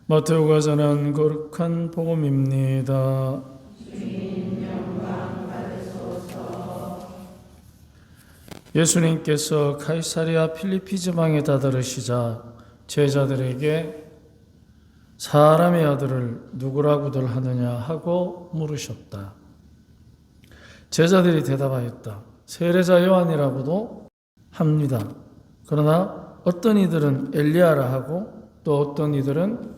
마테오가 전한 거룩한 복음입니다. 예수님께서 카이사리아 필리피 지방에 다다르시자 제자들에게 사람의 아들을 누구라고들 하느냐 하고 물으셨다. 제자들이 대답하였다. 세례자 요한이라고도 합니다. 그러나 어떤 이들은 엘리야라 하고 또 어떤 이들은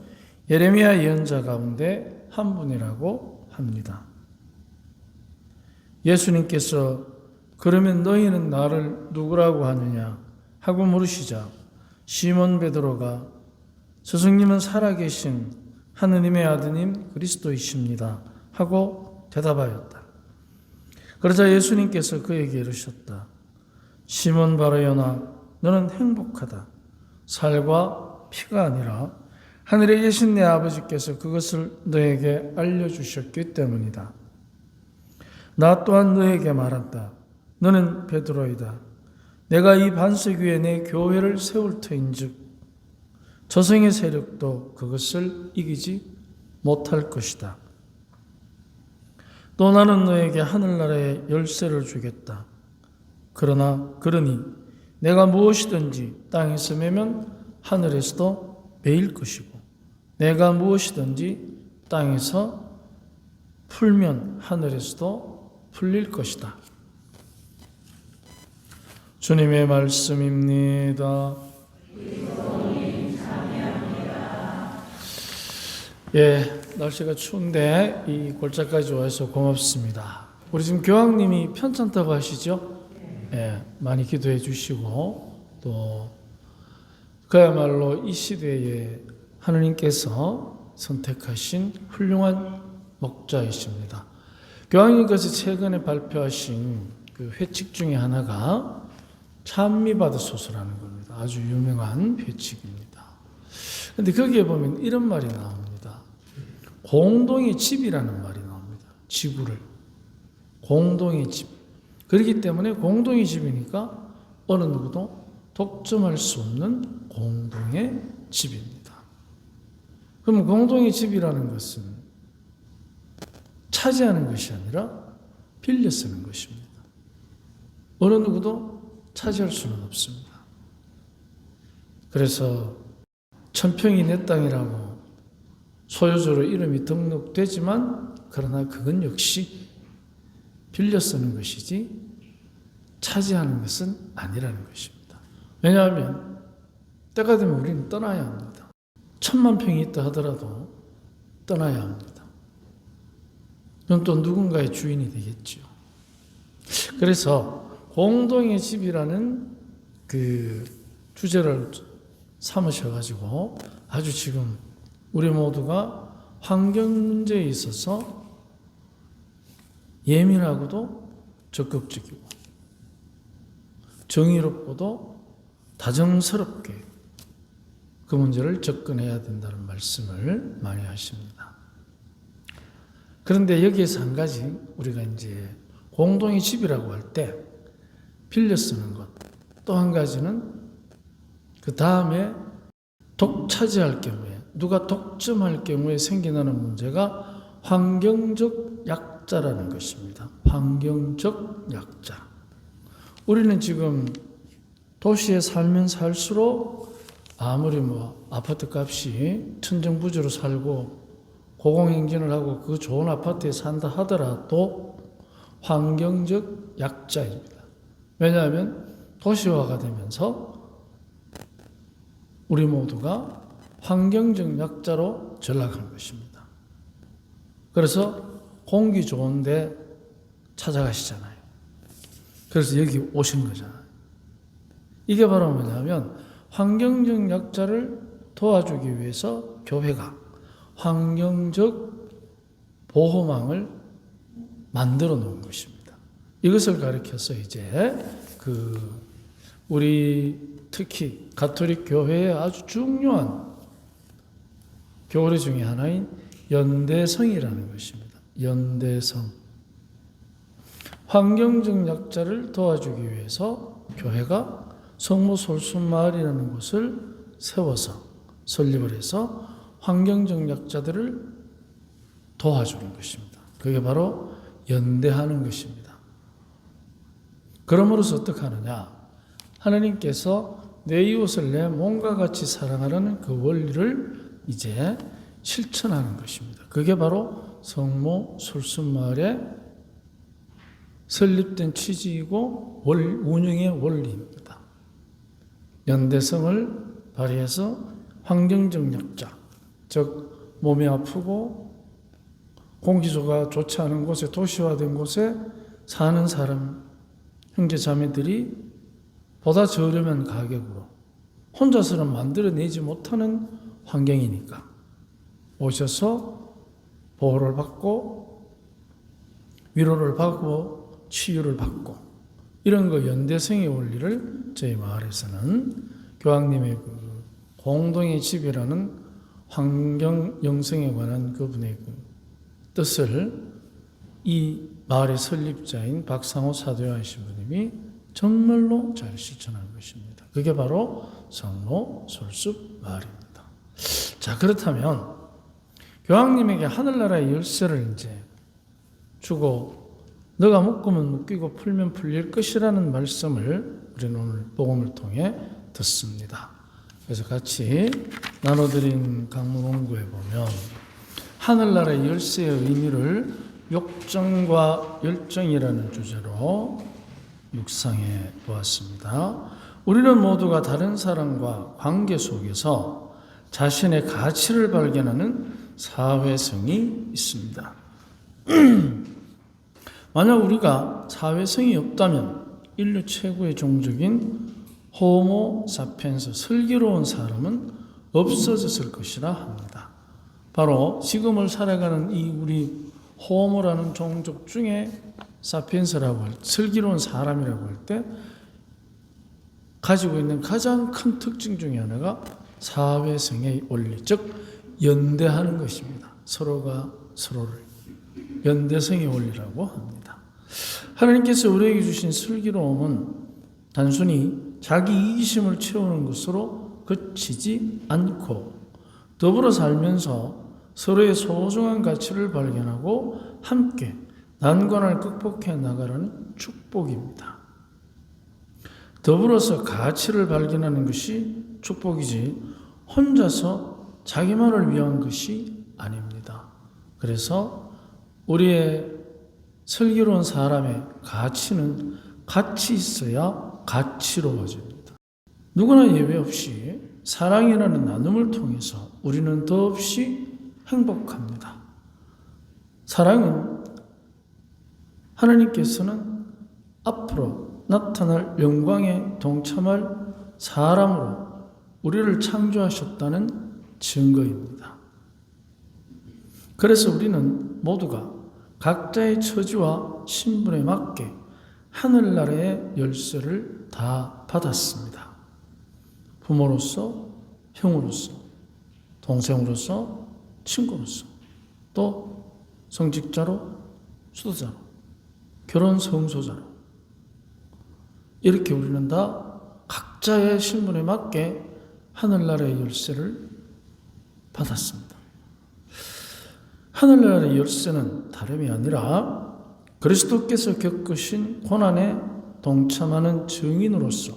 예레미야 예언자 가운데 한 분이라고 합니다. 예수님께서 그러면 너희는 나를 누구라고 하느냐 하고 물으시자 시몬 베드로가 스승님은 살아계신 하느님의 아드님 그리스도이십니다 하고 대답하였다. 그러자 예수님께서 그에게 이르셨다. 시몬 바라요나 너는 행복하다. 살과 피가 아니라 하늘에 계신 내 아버지께서 그것을 너에게 알려주셨기 때문이다. 나 또한 너에게 말한다. 너는 베드로이다. 내가 이 반석 위에 내 교회를 세울 터인즉 저승의 세력도 그것을 이기지 못할 것이다. 또 나는 너에게 하늘나라의 열쇠를 주겠다. 그러니 내가 무엇이든지 땅에서 매면 하늘에서도 매일 것이고 내가 무엇이든지 땅에서 풀면 하늘에서도 풀릴 것이다. 주님의 말씀입니다. 날씨가 추운데 이 골짜기까지 와서 고맙습니다. 우리 지금 교황님이 편찮다고 하시죠? 많이 기도해 주시고 또 그야말로 이 시대에 하느님께서 선택하신 훌륭한 목자이십니다. 교황님께서 최근에 발표하신 그 회칙 중에 하나가 찬미받으소서라는 겁니다. 아주 유명한 회칙입니다. 그런데 거기에 보면 이런 말이 나옵니다. 공동의 집이라는 말이 나옵니다. 지구를. 공동의 집. 그렇기 때문에 공동의 집이니까 어느 누구도 독점할 수 없는 공동의 집입니다. 그러면 공동의 집이라는 것은 차지하는 것이 아니라 빌려 쓰는 것입니다. 어느 누구도 차지할 수는 없습니다. 그래서 천평이 내 땅이라고 소유주로 이름이 등록되지만 그러나 그건 역시 빌려 쓰는 것이지 차지하는 것은 아니라는 것입니다. 왜냐하면 때가 되면 우리는 떠나야 합니다. 1000만 평이 있다 하더라도 떠나야 합니다. 그럼 또 누군가의 주인이 되겠죠. 그래서 공동의 집이라는 그 주제를 삼으셔가지고 아주 지금 우리 모두가 환경 문제에 있어서 예민하고도 적극적이고 정의롭고도 다정스럽게 그 문제를 접근해야 된다는 말씀을 많이 하십니다. 그런데 여기에서 한 가지 우리가 이제 공동의 집이라고 할 때 빌려 쓰는 것, 또 한 가지는 그 다음에 독차지할 경우에 누가 독점할 경우에 생겨나는 문제가 환경적 약자라는 것입니다. 환경적 약자. 우리는 지금 도시에 살면 살수록 아무리 아파트 값이 천정부지로 살고 고공행진을 하고 그 좋은 아파트에 산다 하더라도 환경적 약자입니다. 왜냐하면 도시화가 되면서 우리 모두가 환경적 약자로 전락한 것입니다. 그래서 공기 좋은데 찾아가시잖아요. 그래서 여기 오신 거잖아요. 이게 바로 뭐냐면 환경적 약자를 도와주기 위해서 교회가 환경적 보호망을 만들어 놓은 것입니다. 이것을 가리켜서 이제 우리 특히 가톨릭 교회의 아주 중요한 교리 중에 하나인 연대성이라는 것입니다. 연대성. 환경적 약자를 도와주기 위해서 교회가 성모솔순마을이라는 곳을 세워서 설립을 해서 환경적 약자들을 도와주는 것입니다. 그게 바로 연대하는 것입니다. 그러므로서 어떻게 하느냐? 하나님께서 내 이웃을 내 몸과 같이 사랑하라는 그 원리를 이제 실천하는 것입니다. 그게 바로 성모 솔순마을의 설립된 취지이고 운영의 원리입니다. 연대성을 발휘해서 환경적 약자, 즉 몸이 아프고 공기조가 좋지 않은 곳에, 도시화된 곳에 사는 사람, 형제 자매들이 보다 저렴한 가격으로 혼자서는 만들어내지 못하는 환경이니까 오셔서 보호를 받고 위로를 받고 치유를 받고, 이런 거 연대성의 원리를 저희 마을에서는 교황님의 그 공동의 집이라는 환경 영성에 관한 그분의 그 뜻을 이 마을의 설립자인 박상호 사도요한 신부님이 정말로 잘 실천한 것입니다. 그게 바로 성모 솔숲 마을입니다. 자, 그렇다면 교황님에게 하늘나라의 열쇠를 이제 주고 너가 묶으면 묶이고 풀면 풀릴 것이라는 말씀을 우리는 오늘 복음을 통해 듣습니다. 그래서 같이 나눠드린 강문 원고에 보면 하늘나라의 열쇠의 의미를 욕정과 열정이라는 주제로 묵상해 보았습니다. 우리는 모두가 다른 사람과 관계 속에서 자신의 가치를 발견하는 사회성이 있습니다. 만약 우리가 사회성이 없다면 인류 최고의 종족인 호모 사피엔스, 슬기로운 사람은 없어졌을 것이라 합니다. 바로 지금을 살아가는 이 우리 호모라는 종족 중에 사피엔스라고 할, 슬기로운 사람이라고 할 때 가지고 있는 가장 큰 특징 중에 하나가 사회성의 원리, 즉 연대하는 것입니다. 서로가 서로를 연대성의 원리라고 합니다. 하나님께서 우리에게 주신 슬기로움은 단순히 자기 이기심을 채우는 것으로 그치지 않고 더불어 살면서 서로의 소중한 가치를 발견하고 함께 난관을 극복해 나가라는 축복입니다. 더불어서 가치를 발견하는 것이 축복이지 혼자서 자기만을 위한 것이 아닙니다. 그래서 우리의 슬기로운 사람의 가치는 같이 있어야 가치로워집니다. 누구나 예외 없이 사랑이라는 나눔을 통해서 우리는 더없이 행복합니다. 사랑은 하나님께서는 앞으로 나타날 영광에 동참할 사람으로 우리를 창조하셨다는 증거입니다. 그래서 우리는 모두가 각자의 처지와 신분에 맞게 하늘나라의 열쇠를 다 받았습니다. 부모로서, 형으로서, 동생으로서, 친구로서, 또 성직자로, 수도자로, 결혼 성소자로, 이렇게 우리는 다 각자의 신분에 맞게 하늘나라의 열쇠를 받았습니다. 하늘나라의 열쇠는 다름이 아니라 그리스도께서 겪으신 고난에 동참하는 증인으로서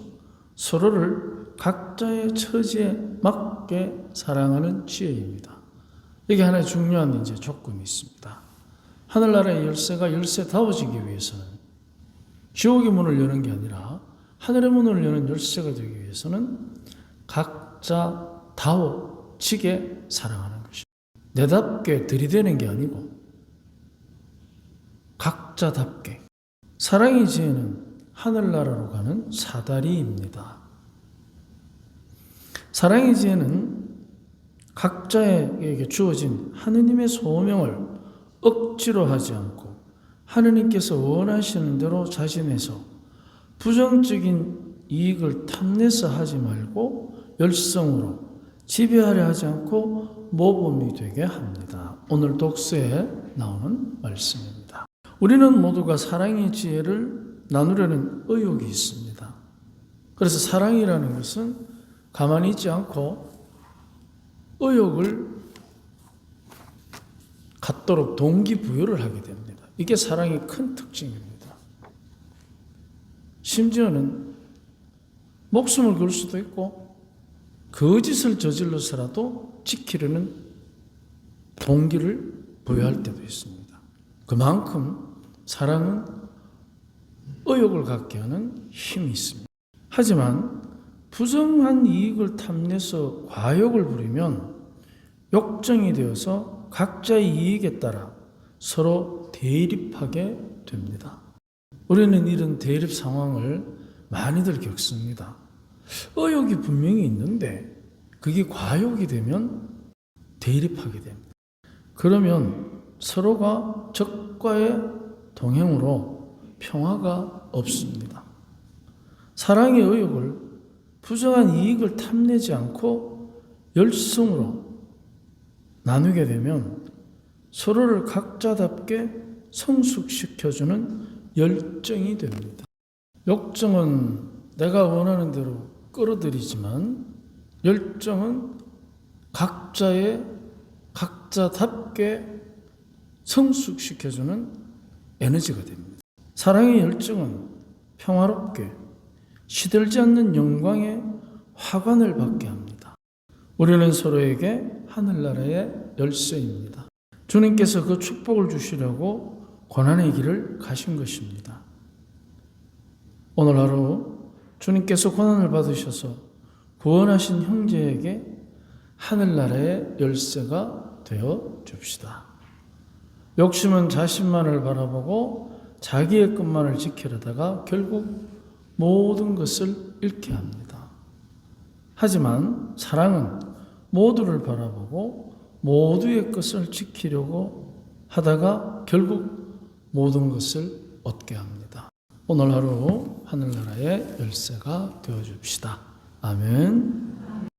서로를 각자의 처지에 맞게 사랑하는 지혜입니다. 이게 하나의 중요한 이제 조건이 있습니다. 하늘나라의 열쇠가 열쇠다워지기 위해서는 지옥의 문을 여는 게 아니라 하늘의 문을 여는 열쇠가 되기 위해서는 각자다워지게 사랑하는 것입니다. 내답게 들이대는 게 아니고 각자답게. 사랑의 지혜는 하늘나라로 가는 사다리입니다. 사랑의 지혜는 각자에게 주어진 하느님의 소명을 억지로 하지 않고 하느님께서 원하시는 대로 자신에서 부정적인 이익을 탐내서 하지 말고 열성으로 지배하려 하지 않고 모범이 되게 합니다. 오늘 독서에 나오는 말씀입니다. 우리는 모두가 사랑의 지혜를 나누려는 의욕이 있습니다. 그래서 사랑이라는 것은 가만히 있지 않고 의욕을 갖도록 동기부여를 하게 됩니다. 이게 사랑의 큰 특징입니다. 심지어는 목숨을 걸 수도 있고 거짓을 저질러서라도 지키려는 동기를 부여할 때도 있습니다. 그만큼 사랑은 의욕을 갖게 하는 힘이 있습니다. 하지만 부정한 이익을 탐내서 과욕을 부리면 욕정이 되어서 각자의 이익에 따라 서로 대립하게 됩니다. 우리는 이런 대립 상황을 많이들 겪습니다. 의욕이 분명히 있는데 그게 과욕이 되면 대립하게 됩니다. 그러면 서로가 적과의 동행으로 평화가 없습니다. 사랑의 의욕을 부정한 이익을 탐내지 않고 열성으로 나누게 되면 서로를 각자답게 성숙시켜주는 열정이 됩니다. 욕정은 내가 원하는 대로 끌어들이지만 열정은 각자답게 성숙시켜주는 에너지가 됩니다. 사랑의 열정은 평화롭게 시들지 않는 영광의 화관을 받게 합니다. 우리는 서로에게 하늘나라의 열쇠입니다. 주님께서 그 축복을 주시려고 고난의 길을 가신 것입니다. 오늘 하루 주님께서 고난을 받으셔서 구원하신 형제에게 하늘나라의 열쇠가 되어 줍시다. 욕심은 자신만을 바라보고 자기의 것만을 지키려다가 결국 모든 것을 잃게 합니다. 하지만 사랑은 모두를 바라보고 모두의 것을 지키려고 하다가 결국 모든 것을 얻게 합니다. 오늘 하루 하늘나라의 열쇠가 되어줍시다. 아멘.